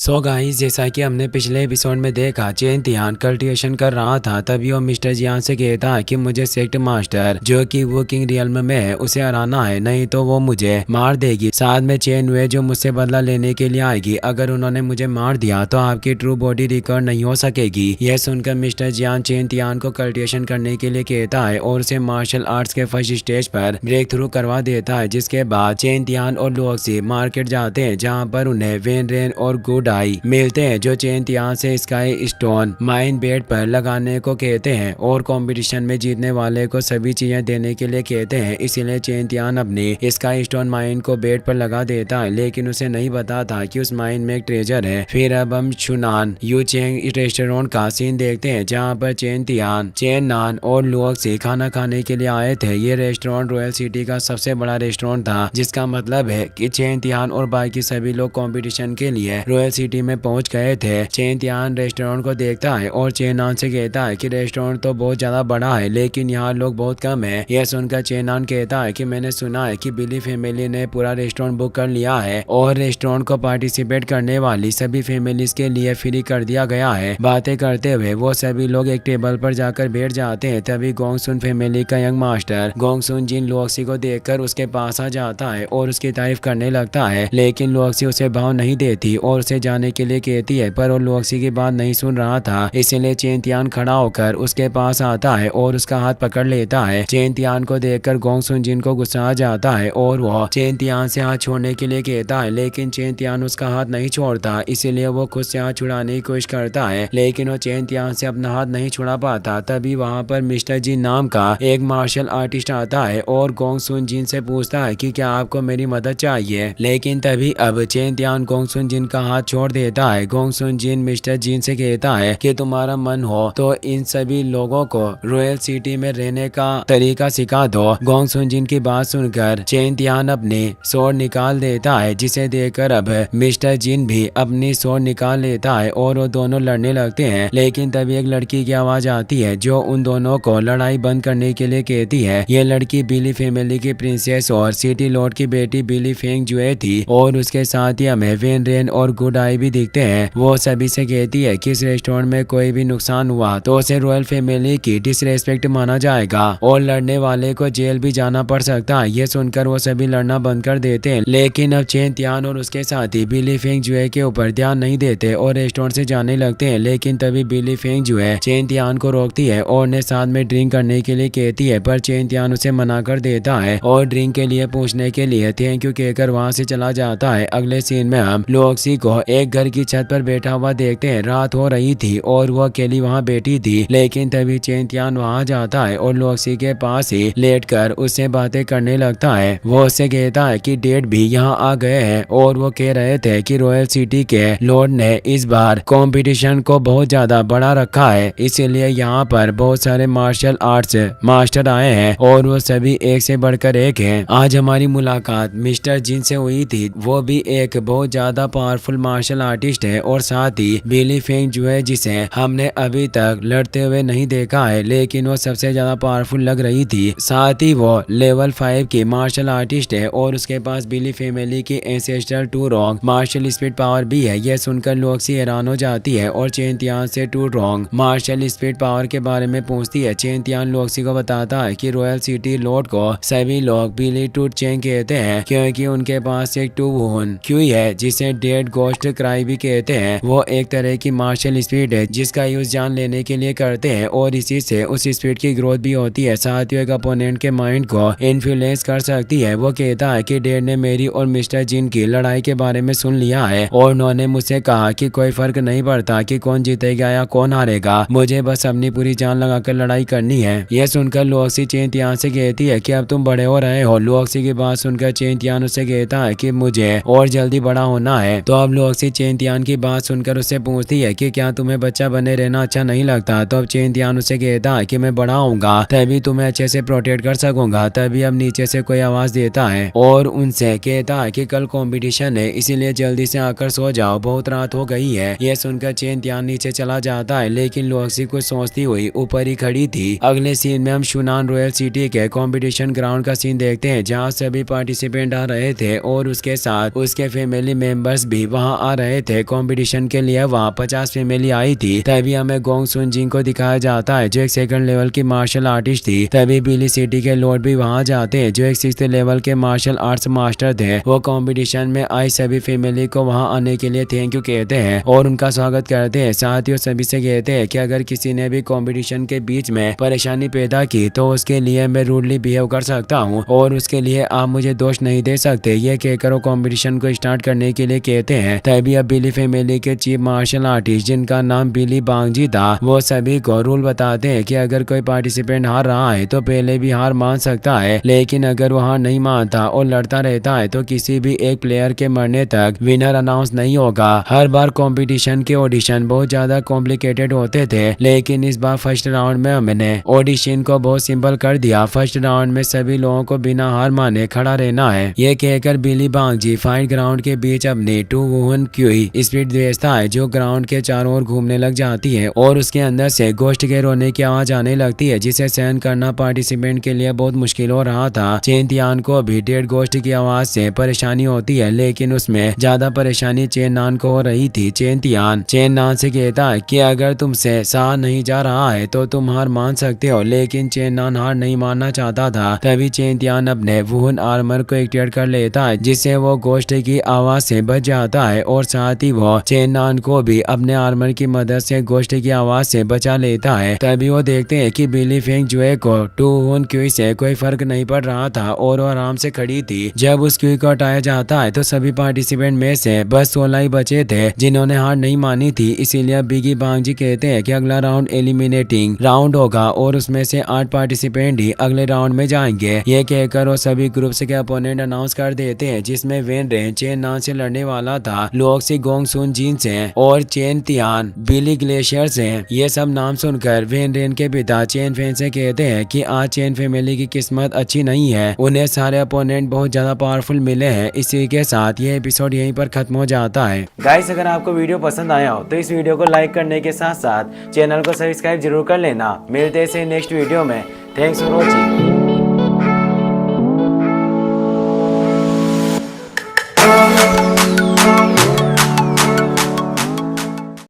So guys, जैसा कि हमने पिछले एपिसोड में देखा, चेन तियान कल्टिवेशन कर रहा था। तभी वो मिस्टर जियान से कहता है कि मुझे सेक्ट मास्टर जो कि वो किंग रियल्म में है उसे हराना है, नहीं तो वो मुझे मार देगी। साथ में चेन वे जो मुझसे बदला लेने के लिए आएगी। अगर उन्होंने मुझे मार दिया तो आपकी ट्रू बॉडी रिकवर नहीं हो सकेगी। यह सुनकर मिस्टर जियान चेन तियान को कल्टिवेशन करने के लिए कहता है और उसे मार्शल आर्ट्स के फर्स्ट स्टेज पर ब्रेक थ्रू करवा देता है। जिसके बाद चेन तियान और लुओक्सी मार्केट जाते हैं, जहाँ पर उन्हें वेन रेन और गुड आई मिलते हैं, जो चेन तियान से स्काई स्टोन माइन बेड पर लगाने को कहते हैं और कंपटीशन में जीतने वाले को सभी चीजें देने के लिए कहते हैं। इसीलिए चेन तियान अपनी स्काई स्टोन माइन को बेड पर लगा देता है, लेकिन उसे नहीं पता था कि उस माइन में एक ट्रेजर है। फिर अब हम शुनान यू चेंग रेस्टोरेंट का सीन देखते हैं, जहाँ पर चेन तियान, चेन नान और लुओक्सी खाना खाने के लिए आए थे। ये रेस्टोरेंट रॉयल सिटी का सबसे बड़ा रेस्टोरेंट था, जिसका मतलब है कि चेन तियान और बाकी सभी लोग कंपटीशन के लिए रॉयल सिटी में पहुंच गए थे। चेन तियान रेस्टोरेंट को देखता है और चेन नान से कहता है कि रेस्टोरेंट तो बहुत ज्यादा बड़ा है, लेकिन यहाँ लोग बहुत कम है। यह सुनकर चेन नान कहता है कि मैंने सुना है कि बिली फैमिली ने पूरा रेस्टोरेंट बुक कर लिया है और रेस्टोरेंट को पार्टिसिपेट करने वाली सभी फैमिलीज के लिए फ्री कर दिया गया है। बातें करते हुए वो सभी लोग एक टेबल पर जाकर बैठ जाते हैं। तभी गोंगसुन फैमिली का यंग मास्टर गोंगसुन जिन लुओक्सी को देखकर उसके पास आ जाता है और उसकी तारीफ करने लगता है, लेकिन लुओक्सी उसे भाव नहीं देती और उसे जाने के लिए कहती है, पर वो लुओक्सी की बात नहीं सुन रहा था। इसलिए चेन तियान खड़ा होकर उसके पास आता है और उसका हाथ पकड़ लेता है। चेन तियान को देखकर गोंगसुन जिन को गुस्सा आ जाता है और वो चेन तियान से हाथ छोड़ने के लिए कहता है, लेकिन चेन तियान उसका हाथ नहीं छोड़ता। इसीलिए वो खुद से हाथ छुड़ाने की कोशिश करता है, लेकिन वो चेन तियान से अपना हाथ नहीं छुड़ा पाता। तभी वहाँ पर मिस्टर जिन नाम का एक मार्शल आर्टिस्ट आता है और गोंगसुन जिन से पूछता है कि क्या आपको मेरी मदद चाहिए, लेकिन तभी अब चेन तियान गोंगसुन जिन का हाथ छोड़ देता है। गोंगसुन जिन मिस्टर जिन से कहता है कि तुम्हारा मन हो तो इन सभी लोगों को रॉयल सिटी में रहने का तरीका सिखा दो। गोंगसुन जिन की बात सुनकर चेन तियान अपनी स्वॉर्ड निकाल देता है, जिसे देखकर अब मिस्टर जिन भी अपनी स्वॉर्ड निकाल लेता है और वो दोनों लड़ने लगते हैं। लेकिन तभी एक लड़की की आवाज आती है जो उन दोनों को लड़ाई बंद करने के लिए कहती है। ये लड़की बिली फैमिली की प्रिंसेस और सिटी लॉर्ड की बेटी बिली फेंग जुए थी और उसके साथ ही हमें वेन रेन और गुड आई भी दिखते हैं। वो सभी से कहती है कि इस रेस्टोरेंट में कोई भी नुकसान हुआ तो उसे रॉयल फैमिली की डिसरेस्पेक्ट माना जाएगा और लड़ने वाले को जेल भी जाना पड़ सकता है। ये सुनकर वो सभी लड़ना बंद कर देते हैं, लेकिन अब चेन तियान और उसके साथी बिली फेंग जुए के ऊपर ध्यान नहीं देते और रेस्टोरेंट से जाने लगते हैं। लेकिन तभी बिली फेंग जुए चेन तियान को रोकती है और उन्हें साथ में ड्रिंक करने के लिए कहती है, पर चेन तियान उसे मना कर देता है और ड्रिंक के लिए पूछने के लिए थैंक यू कहकर वहाँ से चला जाता है। अगले सीन में हम लुओक्सी को एक घर की छत पर बैठा हुआ देखते हैं। रात हो रही थी और वो अकेली वहाँ बैठी थी, लेकिन तभी चेन तियान वहाँ जाता है और लुओक्सी के पास ही लेटकर उससे बातें करने लगता है। वो उससे कहता है कि डेड भी यहाँ आ गए हैं और वो कह रहे थे कि रॉयल सिटी के लॉर्ड ने इस बार कंपटीशन को बहुत ज्यादा बड़ा रखा है, इसीलिए यहाँ पर बहुत सारे मार्शल आर्ट्स मास्टर आए हैं और वो सभी एक से बढ़कर एक हैं। आज हमारी मुलाकात मिस्टर जिन से हुई थी। वो भी एक बहुत ज्यादा पावरफुल मार्शल आर्टिस्ट है और साथ ही बिली फेंग जुए, जिसे हमने अभी तक लड़ते हुए नहीं देखा है, लेकिन वो सबसे ज्यादा पावरफुल लग रही थी। साथ ही वो लेवल 5 की मार्शल आर्टिस्ट है और उसके पास बिली फैमिली की एंसेस्ट्रल टू रॉन्ग मार्शल स्पीड पावर भी है। यह सुनकर लुओक्सी हैरान हो जाती है और चेन तियान से टू रॉन्ग मार्शल स्पीड पावर के बारे में पूछती है। चेन तियान लुओक्सी को बताता है कि रॉयल सिटी लॉर्ड को सभी लोग बिली टू चेंग कहते हैं, क्योंकि उनके पास एक टू वून क्यूई है जिसे डेड गोस्ट क्राई भी कहते हैं। वो एक तरह की मार्शल स्पीड है जिसका यूज जान लेने के लिए करते हैं और इसी से उस स्पीड की ग्रोथ भी होती है। साथ ही एक अपोनेंट के माइंड को इन्फ्लुएंस कर सकती है। वो कहता है कि डेड ने मेरी और मिस्टर जिन की लड़ाई के बारे में सुन लिया है और उन्होंने मुझसे कहा कि कोई फर्क नहीं पड़ता कि कौन जीतेगा या कौन हारेगा, मुझे बस अपनी पूरी जान लगाकर लड़ाई करनी है। यह सुनकर लुओक्सी चेन तियान से कहती है कि अब तुम बड़े हो रहे हो। लुओक्सी की बात सुनकर चेन तियान उससे कहता है कि मुझे और जल्दी बड़ा होना है। तो अब लुओक्सी चेन तियान की बात सुनकर उससे पूछती है कि क्या तुम्हें बच्चा बने रहना अच्छा नहीं लगता। तो अब चेन तियान उससे कहता है कि मैं बड़ा होऊंगा तभी तुम्हें अच्छे से प्रोटेक्ट कर सकूंगा। तभी अब नीचे से कोई आवाज देता है और उनसे कहता है कि कल कंपटीशन है, इसीलिए जल्दी से आकर सो जाओ, बहुत रात हो गई है। यह सुनकर चेन तियान नीचे चला जाता है, लेकिन लुओक्सी कुछ सोचती हुई ऊपर ही खड़ी थी। अगले सीन में हम शुनान रॉयल सिटी के कंपटीशन ग्राउंड का सीन देखते हैं, जहाँ सभी पार्टिसिपेंट आ रहे थे और उसके साथ उसके फैमिली मेंबर्स भी वहाँ आ रहे थे कंपटीशन के लिए, वहाँ 50 फीमेल आई थी। तभी हमें गोंग सुन जिंग को दिखाया जाता है जो एक सेकंड लेवल की मार्शल आर्टिस्ट थी। तभी बिली सिटी के लॉर्ड भी वहाँ जाते हैं जो एक 6th लेवल के मार्शल आर्ट्स मास्टर थे। वो कंपटीशन में आई सभी फीमेल को वहाँ आने के लिए थैंक यू कहते हैं और उनका स्वागत करते हैं। साथ ही सभी से कहते हैं कि अगर किसी ने भी कंपटीशन के बीच में परेशानी पैदा की तो उसके लिए मैं रूडली बिहेव कर सकता हूँ और उसके लिए आप मुझे दोष नहीं दे सकते। ये कहकर वो कंपटीशन को स्टार्ट करने के लिए कहते हैं। तभी अब बिली फैमिली के चीफ मार्शल आर्टिस्ट जिनका नाम बिली बांगजी था वो सभी को रूल बताते हैं कि अगर कोई पार्टिसिपेंट हार रहा है तो पहले भी हार मान सकता है, लेकिन अगर वो हार नहीं मानता और लड़ता रहता है तो किसी भी एक प्लेयर के मरने तक विनर अनाउंस नहीं होगा। हर बार कंपटीशन के ऑडिशन बहुत ज्यादा कॉम्प्लिकेटेड होते थे, लेकिन इस बार फर्स्ट राउंड में हमने ऑडिशन को बहुत सिंपल कर दिया। फर्स्ट राउंड में सभी लोगों को बिना हार माने खड़ा रहना है। ये कहकर बिली बांगजी फाइट ग्राउंड के बीच अपनी टू वुमन क्यूई स्पीड भेजता है जो ग्राउंड के चारों ओर घूमने लग जाती है और उसके अंदर से गोश्त के रोने की आवाज आने लगती है जिसे सहन करना पार्टिसिपेंट के लिए बहुत मुश्किल हो रहा था। चेन तियान को भी डेड गोश्त की आवाज से परेशानी होती है, लेकिन उसमें ज्यादा परेशानी चेन नान को हो रही थी। चेन तियान चेन नान से कहता है कि अगर तुमसे सहा नहीं जा रहा है तो तुम हार मान सकते हो, लेकिन चेन नान हार नहीं मानना चाहता था। तभी चेन तियान अपने वुहन आर्मर को एक्टिवेट कर लेता है जिससे वो गोश्त की आवाज से बच जाता है और साथ ही वो चेन नान को भी अपने आर्मर की मदद से गोश्त की आवाज से बचा लेता है। तभी वो देखते हैं कि बिली फेंग जुए को टू वुन क्यूई से कोई फर्क नहीं पड़ रहा था और वो आराम से खड़ी थी। जब उस क्यूई को हटाया जाता है तो सभी पार्टिसिपेंट में से बस 16 ही बचे थे जिन्होंने हार नहीं मानी थी। इसीलिए बिगी बांगजी कहते हैं कि अगला राउंड एलिमिनेटिंग राउंड होगा और उसमें से 8 पार्टिसिपेंट ही अगले राउंड में जाएंगे। ये कहकर वो सभी ग्रुप्स के अपोनेंट अनाउंस कर देते हैं जिसमें वेन रेन चेन नान से लड़ने वाला था, लोक्सी गोंग सुन जिन से और चेन तियान बिली ग्लेशियर से। ये सब नाम सुनकर वेन रेन के पिता चेन फेन से कहते हैं कि आज चेन फैमिली की किस्मत अच्छी नहीं है, उन्हें सारे अपोनेंट बहुत ज्यादा पावरफुल मिले हैं। इसी के साथ ये एपिसोड यहीं पर खत्म हो जाता है। गाइस, अगर आपको वीडियो पसंद आया हो तो इस वीडियो को लाइक करने के साथ साथ चैनल को सब्सक्राइब जरूर कर लेना। मिलते हैं नेक्स्ट वीडियो में। Thanks for watching.